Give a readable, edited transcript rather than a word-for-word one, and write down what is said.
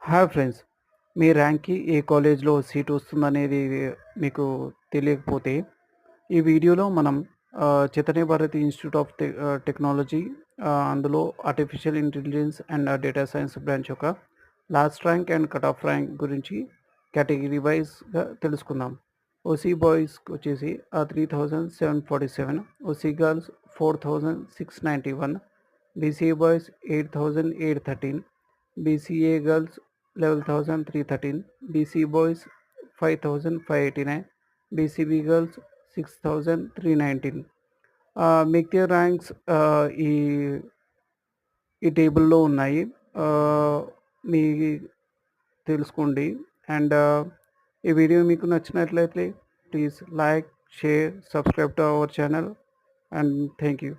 Hi friends. మీ ర్యాంక్‌కి ఏ కాలేజ్‌లో seat వస్తుందనేది మీకు తెలియకపోతే, ఈ వీడియోలో మనం Chaitanya Bharathi institute of technology, అందులో artificial intelligence and data science branch యొక్క last rank and cut off rank గురించి కేటగిరీ వైస్‌గా తెలుసుకుందాం. ఓసీ బాయ్స్‌కి వచ్చేసి 3747, OC girls 4691, BCA boys 8813, BCA girls 11,313, BC boys 5,589, BCB girls 6,319. మిగతా ర్యాంక్స్ ఈ టేబుల్‌లో ఉన్నాయి. మీ తెలుసుకోండి. అండ్ ఈ వీడియో మీకు నచ్చినట్లయితే please like, share, subscribe to our channel and thank you.